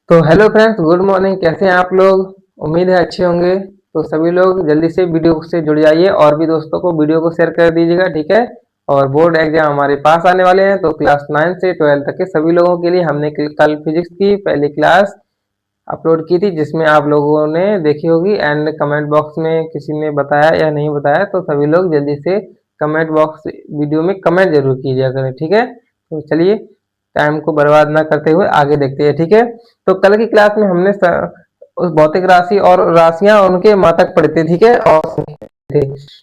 तो hello friends, good morning. कैसे हैं आप लोग? उम्मीद है अच्छे होंगे। तो सभी लोग जल्दी से वीडियो से जुड़ जाइए और भी दोस्तों को वीडियो को शेयर कर दीजिएगा, ठीक है। और बोर्ड एग्जाम हमारे पास आने वाले हैं, तो क्लास 9 से 12 तक के सभी लोगों के लिए हमने कल फिजिक्स की पहली क्लास अपलोड की थी, जिसमें आप लोगों ने देखी होगी। एंड कमेंट बॉक्स में किसी ने बताया या नहीं बताया, तो सभी लोग जल्दी से कमेंट बॉक्स वीडियो में कमेंट जरूर कीजिए करें, ठीक है। तो चलिए, टाइम को बर्बाद ना करते हुए आगे देखते हैं, ठीक है। तो कल की क्लास में हमने उस भौतिक राशि और राशियां और उनके मात्रक पढ़े थे, ठीक है। और थे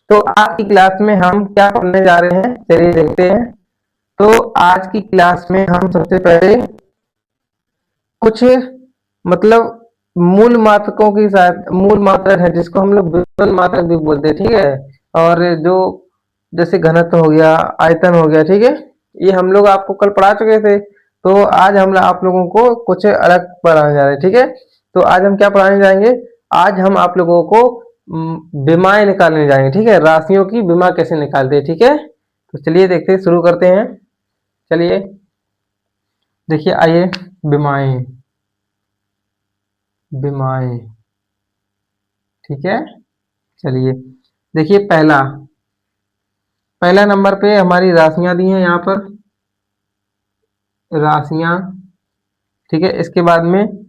तो आज की क्लास में हम क्या पढ़ने जा रहे हैं, चलिए देखते हैं। तो आज की क्लास में हम सबसे पहले कुछ मतलब मूल मात्रकों की मूल मात्रक है, जिसको हम लोग विभेदन मात्रक भी बोलते हैं, ठीक है। और जो जैसे घनत्व हो गया, आयतन हो गया, ठीक है। ये हम लोग आपको कल पढ़ा चुके थे। तो आज हम आप लोगों को कुछ अलग पढ़ाने जा रहे हैं, ठीक है। तो आज हम क्या पढ़ाने जाएंगे? आज हम आप लोगों को विमाएं निकालने जाएंगे, ठीक है। राशियों की विमा कैसे निकालते हैं, ठीक है। तो चलिए देखते हैं, शुरू करते हैं। चलिए देखिए, आइए। विमाएं, विमाएं, ठीक है। चलिए देखिए, पहला पहला नंबर पे हमारी राशियां दी हैं यहाँ पर, राशियां, ठीक है। इसके बाद में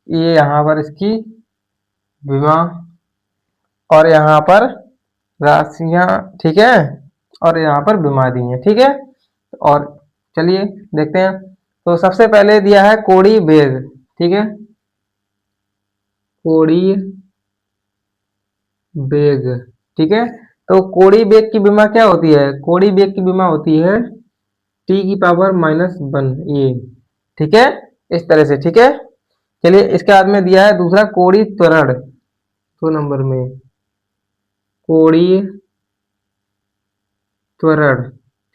ये यहाँ पर इसकी विमा, और यहाँ पर राशियां, ठीक है। और यहाँ पर विमा दी है, ठीक है। और चलिए देखते हैं। तो सबसे पहले दिया है कोड़ी बेग, ठीक है। कोड़ी बेग, ठीक है। तो कोड़ी बेग की विमा क्या होती है? कोड़ी बेग की विमा होती है टी की पावर -1, ये, ठीक है। इस तरह से, ठीक है। चलिए, इसके बाद में दिया है दूसरा कोड़ी त्वरण, 2 नंबर में कोड़ी त्वरण,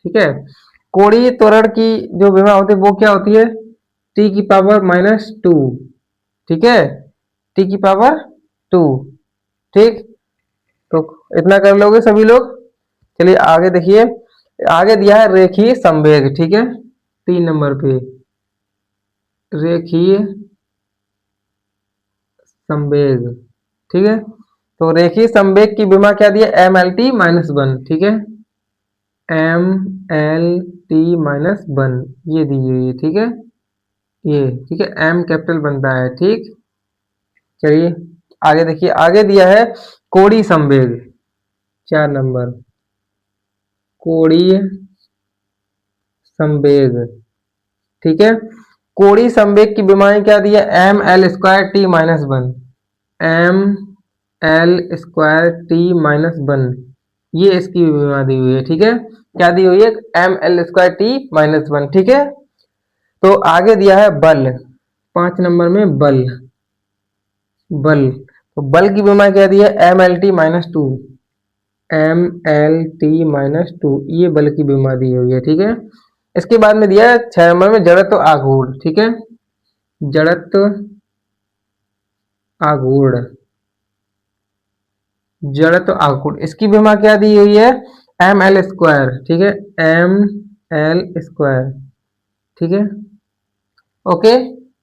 ठीक है। कोणीय त्वरण की जो विमा होती है वो क्या होती है? टी की पावर -2, ठीक है। टी की पावर 2, ठीक। तो इतना कर लोगे सभी लोग। चलिए आगे देखिए, आगे दिया है रेखीय संवेग, ठीक है। 3 नंबर पे रेखीय संवेग, ठीक है। तो रेखीय संवेग की विमा क्या दी है? MLT-1, ठीक है। MLT-1 ये दी हुई है, ठीक है। ये, ठीक है। एम कैपिटल बनता है, ठीक। चलिए आगे देखिए, आगे दिया है कोणीय संवेग, 4 नंबर कोणीय संवेग, ठीक है। कोणीय संवेग की विमाएं क्या दी है? ML²T-1, ML²T-1, ये इसकी विमा दी हुई है, ठीक है। क्या दी हुई है? ML²T-1, ठीक है। तो आगे दिया है बल, 5 नंबर में बल, बल। तो बल की विमा क्या दी है? MLT-2, MLT-2, ये बल की विमा दी हुई है, ठीक है। इसके बाद में दिया है 6 नंबर में जड़त्व आघूर्ण, ठीक है। जड़त्व आघूर्ण, जड़त्व आघूर्ण, इसकी विमा क्या दी हुई है? ML², ठीक है। ML², ठीक है। ओके।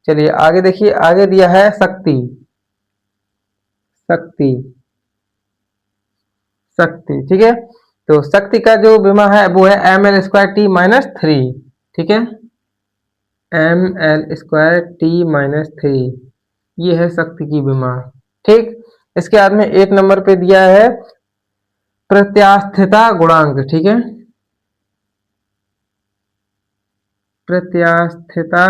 चलिए आगे देखिए, आगे दिया है शक्ति, शक्ति, शक्ति, ठीक है। तो शक्ति का जो विमा है वो है ML²T-3, ठीक है। ML²T-3, ये है शक्ति की विमा, ठीक। इसके बाद में 1 नंबर पे दिया है प्रत्यास्थता गुणांक, ठीक है। प्रत्यास्थता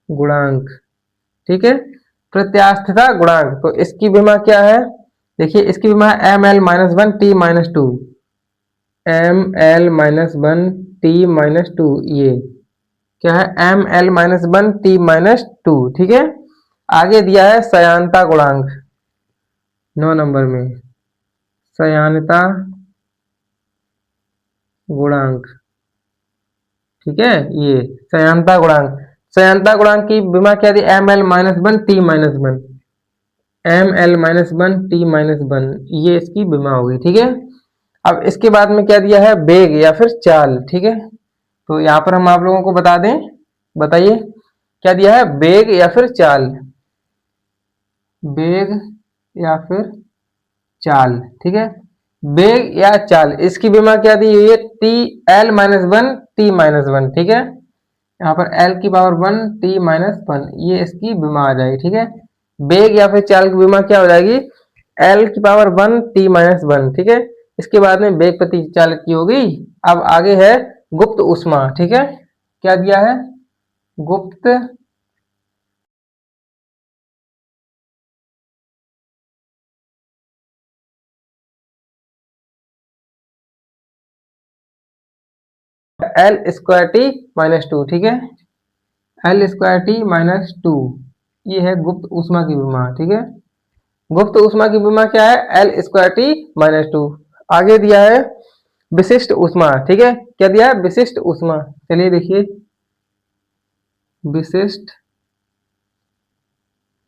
गुणांक, ठीक है। प्रत्यास्थता गुणांक, तो इसकी विमा क्या है? देखिए, इसकी विमा है ML-1T-2, ML-1T-2, ये क्या है? ML-1T-2, ठीक है। आगे दिया है सयानता गुणांक, 9 नंबर में सयानता गुणांक, ठीक है। ये सयानता गुणांक, सयानता गुणांक की विमा क्या दी? ML-1T-1, ML-1T-1, ये इसकी विमा होगी, ठीक है। अब इसके बाद में क्या दिया है? वेग या फिर चाल, ठीक है। तो यहाँ पर हम आप लोगों को बता दें बताइए क्या दिया है, बेग या फिर चाल, बेग या फिर चाल, ठीक है। बेग या चाल, इसकी विमा क्या दी हुई है, T L minus one T minus one, ठीक है। यहाँ पर एल की power one T minus one, ये इसकी विमा आ जाएगी, ठीक है। बेग या फिर चाल की विमा क्या हो जाएगी, एल की power one T minus one, ठीक है। इसके बाद में बेग प्रति चालक की होगी। अब आगे है गुप्त ऊष्मा, ठीक है। क्या दिया है, गुप्त L square T minus two, ठीक है। L square T minus two, ये है गुप्त ऊष्मा की विमा, ठीक है। गुप्त ऊष्मा की विमा क्या है, L square T minus to. आगे दिया है विशिष्ट ऊष्मा, ठीक है। क्या दिया है, विशिष्ट ऊष्मा। चलिए देखिए, विशिष्ट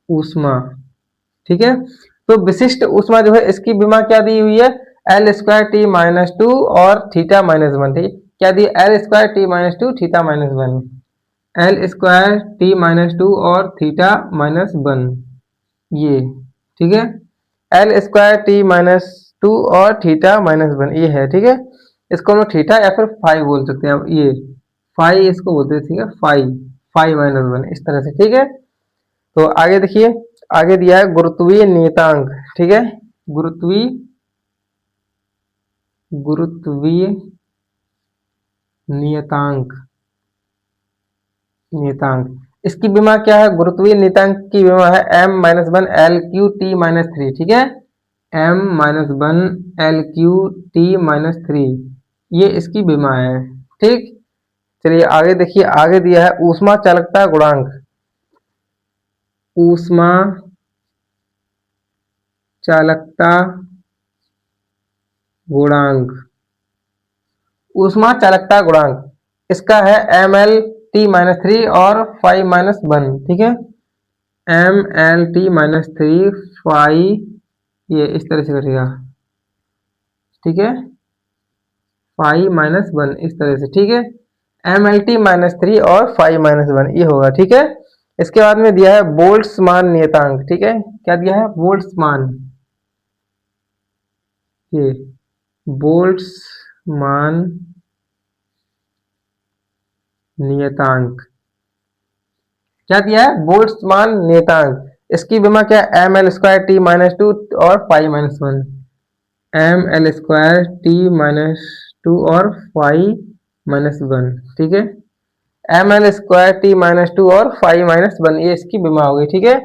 ऊष्मा, ठीक है। तो विशिष्ट ऊष्मा जो है इसकी विमा क्या दी हुई है, L square T minus two और थीटा माइनस वन, ठीक है। क्या दी, L square T minus two theta minus one, L square T minus two और थीटा माइनस वन, ये, ठीक है। L square T minus two और थीटा माइनस वन, ये है, ठीक है। इसको हम लोग थीटा या फिर फाइव बोल सकते हैं, अब ये फाइव इसको बोलते हैं, ठीक है, फाइव, फाइव माइनस वन, इस तरह से, ठीक है। तो आगे देखिए, आगे दिया है गुरुत्वीय नियतांक, ठीक है। गुरुत्वीय गुरुत्वीय नियतांक, नियतांक, इसकी विमा क्या है, गुरुत्वीय नियतांक की विमा है M minus one L Q T minus three, ठीक है। M minus one L Q T minus three, ये इसकी विमा है, ठीक। चलिए आगे देखिए, आगे दिया है ऊष्मा चालकता गुणांक, ऊष्मा चालकता गुणांक, ऊष्मा चालकता गुणांक, इसका है M L T minus three और फाइव माइनस वन, ठीक है। M L T minus three five, ये इस तरह से कटेगा, ठीक है, फाइव माइनस वन, इस तरह से, ठीक है। M L T minus three और फाइव माइनस वन, ये होगा, ठीक है। इसके बाद में दिया है बोल्ट्जमान नियतांक, ठीक है। क्या दिया है, बोल्ट्जमान, ये बोल्ट्जमान नियतांक, क्या दिया है, बोल्ट्जमान नियतांक। इसकी विमा क्या है, M L square T minus two और five minus one, M L square T minus two और फाइव माइनस वन, ठीक है। M L square T minus two और फाइव माइनस वन, ये इसकी विमा हो गई, ठीक है।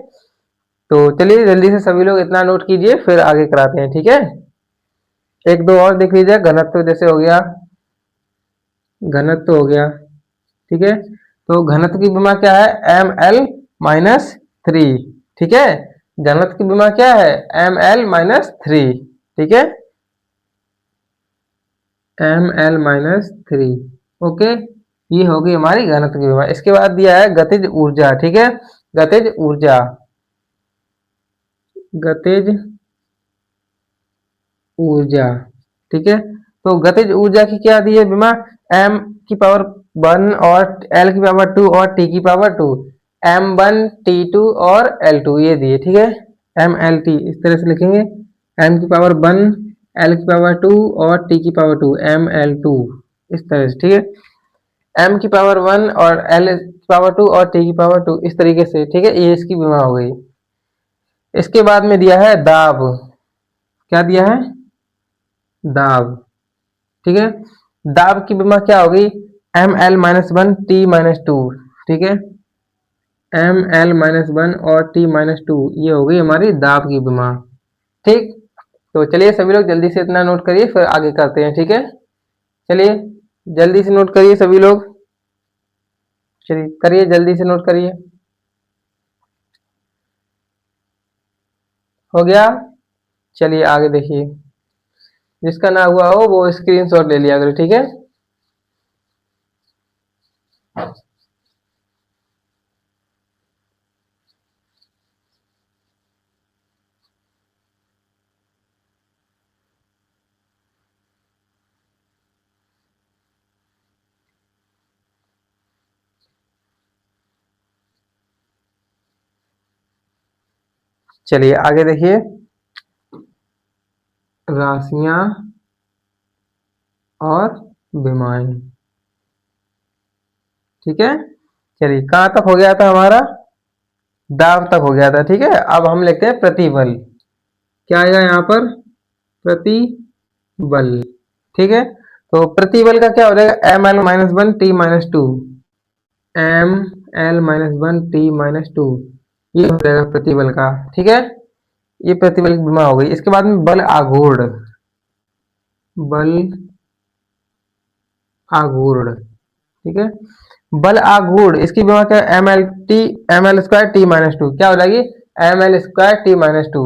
तो चलिए जल्दी से सभी लोग इतना नोट कीजिए, फिर आगे कराते हैं, ठीक है। एक दो और देख लीजिए, घनत्व जैसे हो गया, घनत्व हो गया, ठीक है। तो घनत्व की विमा क्या है, एम एल माइनस थ्री, ठीक है। घनत्व की विमा क्या है, एम एल माइनस थ्री, ठीक है, M L minus three, okay. ये होगी हमारी घनत्व की विमा। इसके बाद दिया है गतिज ऊर्जा, ठीक है, गतिज ऊर्जा, गतिज ऊर्जा, ठीक है। तो गतिज ऊर्जा की क्या दी है विमा, एम की पावर वन और एल की पावर टू और टी की power two, M one T two और एल टू, ये दिए, ठीक है। एम एल टी इस तरह से लिखेंगे, एम की पावर वन, एल की पावर टू और टी की power two, M L two, इस तरह से, ठीक है। एम की पावर वन और एल की पावर टू और टी की पावर टू, इस तरीके से, ठीक है, ये इसकी विमा हो गई। इसके बाद में दिया है दाब, क्या दिया है, दाब, ठीक है। दाब की विमा क्या होगी, M L minus one T minus two, ठीक है, एम एल माइनस वन और टी माइनस टू, ये हो गई हमारी दाब की विमा, ठीक। तो चलिए सभी लोग जल्दी से इतना नोट करिए, फिर आगे करते हैं, ठीक है। चलिए जल्दी से नोट करिए सभी लोग, चलिए करिए, जल्दी से नोट करिए, हो गया। चलिए आगे देखिए, जिसका ना हुआ हो वो स्क्रीनशॉट ले लिया करो, ठीक है। चलिए आगे देखिए, राशियां और विमाएं। ठीक है, चलिए कहाँ तक हो गया था हमारा, दाब तक हो गया था। ठीक है, अब हम लिखते हैं प्रतिबल। क्या आएगा यहाँ पर, प्रतिबल। ठीक है, तो प्रतिबल का क्या हो जाएगा, M L minus one T minus two, M L minus one T minus two, ये हो जाएगा प्रतिबल का। ठीक है, ये प्रतिबल की विमा हो गई। इसके बाद में बल आघूर्ण, बल आघूर्ण। ठीक है, बल आघूर्ण, इसकी विमा क्या, M L T, M L square T minus two, क्या हो जाएगी, M L square T minus two,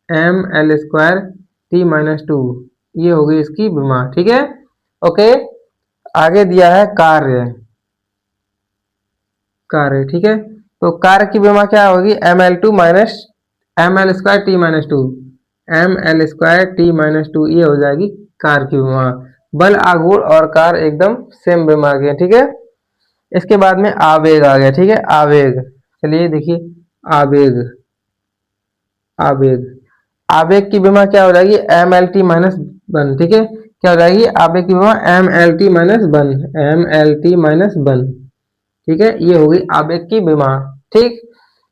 M L square T minus two, ये हो गई इसकी विमा। ठीक है, ओके। आगे दिया है कार्य, कार्य। ठीक है, तो कार्य की विमा क्या होगी, M L two minus M L square T minus two, M L square T minus two, ये हो जाएगी कार्य की विमा। बल आघूर्ण और कार्य एकदम सेम विमा आ गया। ठीक है, इसके बाद में आवेग आ गया। ठीक है, आवेग, चलिए देखिए, आवेग, आवेग, आवेग की विमा क्या हो जाएगी, M L T minus one. ठीक है, क्या हो जाएगी आवेग की विमा, M L T minus one, M L T minus one. ठीक है, ये होगी आवेग की विमा। ठीक,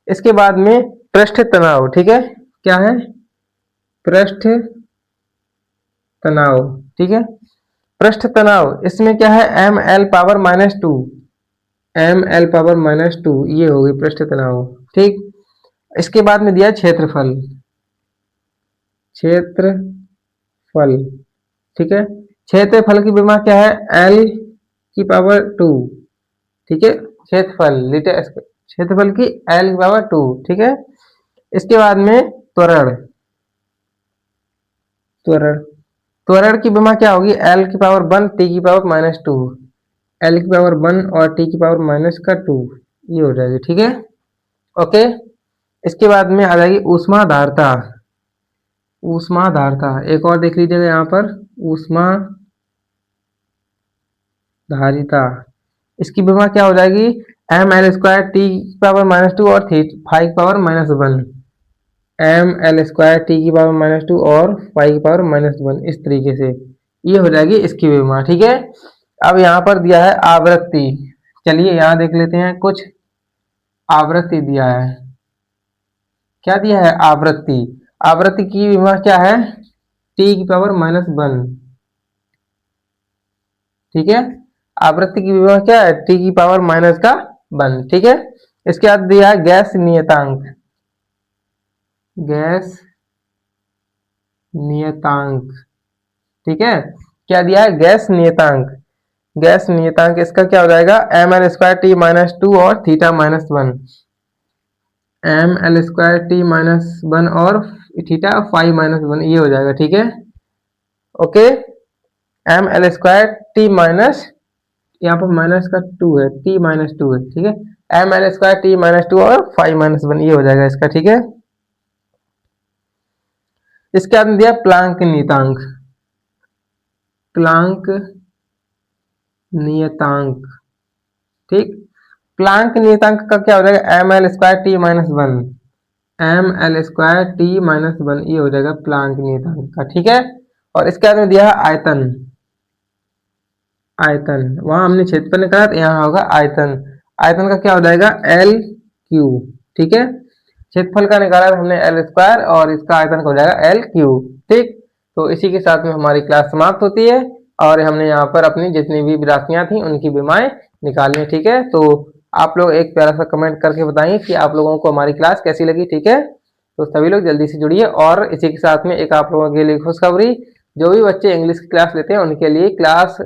इसके बाद में पृष्ठ तनाव। ठीक है, क्या है, पृष्ठ तनाव। ठीक है, पृष्ठ तनाव, इसमें क्या है, M L power minus two, M L power minus two, ये होगी पृष्ठ तनाव। ठीक, इसके बाद में दिया क्षेत्रफल, क्षेत्रफल। ठीक है, क्षेत्रफल की विमा क्या है, एल की पावर टू। ठीक है, क्षेत्रफल लीटर, क्षेत्रफल की एल की पावर टू। ठीक है, इसके बाद में त्वरण, त्वरण, त्वरण की विमा क्या होगी, एल की पावर वन टी की पावर माइनस टू, एल की पावर वन और टी की पावर माइनस का टू, ये हो जाएगी। ठीक है, ओके। इसके बाद में आ जाएगी ऊष्माधारता, ऊष्माधारता एक और देख लीजिएगा यहाँ पर, ऊष्माधारिता, इसकी विमा क्या हो जाएगी, एम एल स्क्वायर टी की पावर माइनस टू और थी five power minus one, M L square T की पावर माइनस टू और फाइव की पावर माइनस वन, इस तरीके से ये हो जाएगी इसकी विमा। ठीक है, अब यहाँ पर दिया है आवृत्ति। चलिए यहाँ देख लेते हैं कुछ, आवृत्ति दिया है, क्या दिया है, आवृत्ति, आवृत्ति की विमा क्या है, टी की पावर माइनस वन। ठीक है, आवृत्ति की विमा क्या है, टी की पावर माइनस का वन। ठीक है, इसके बाद दिया है गैस नियतांक, गैस नियतांक। ठीक है, क्या दिया है, गैस नियतांक, गैस नियतांक इसका क्या हो जाएगा, M L square T minus two और theta minus one, M L square T minus one और थीटा फाइव माइनस वन, ये हो जाएगा। ठीक है, okay, M L square T minus, यहाँ पर माइनस का टू है, टी माइनस टू है। ठीक है, M L square T minus two और फाइव माइनस वन, ये हो जाएगा इसका। ठीक है, इसके बाद दिया प्लांक नियतांक, प्लांक नियतांक। ठीक, प्लांक नियतांक का क्या हो जाएगा, M L square T minus one, M L square T minus one, ये हो जाएगा प्लांक नियतांक का। ठीक है, और इसके बाद में दिया है आयतन, आयतन, वहां हमने क्षेत्रफल निकाला था, यहाँ होगा आयतन, आयतन का क्या हो जाएगा, एल क्यू। ठीक है, क्षेत्रफल का निकाला था हमने एल स्क्वायर और इसका आयतन का हो जाएगा एल क्यू। ठीक, तो इसी के साथ में हमारी क्लास समाप्त होती है और हमने यहाँ पर अपनी जितनी भी राशियां थी उनकी विमाएं निकाली। ठीक है, तो आप लोग एक प्यारा सा कमेंट करके बताइए कि आप लोगों को हमारी क्लास कैसी लगी। ठीक है, तो सभी लोग जल्दी से जुड़िए। और इसी के साथ में एक आप लोगों के लिए खुशखबरी, जो भी बच्चे इंग्लिश की क्लास लेते हैं उनके लिए क्लास,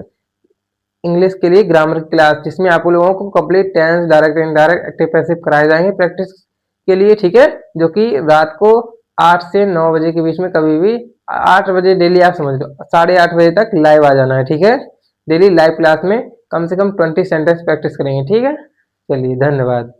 इंग्लिश के लिए ग्रामर की क्लास, जिसमें आप लोगों को complete tense, direct indirect, active passive कराए जाएंगे प्रैक्टिस के लिए। ठीक है, जो कि रात को 8 से 9 बजे के बीच में कभी भी, 8 बजे डेली आप समझ लो, 8:30 बजे तक लाइव आ जाना है। ठीक है, डेली लाइव क्लास में कम से कम 20 सेंटेंस प्रैक्टिस करेंगे। ठीक है, चलिए धन्यवाद।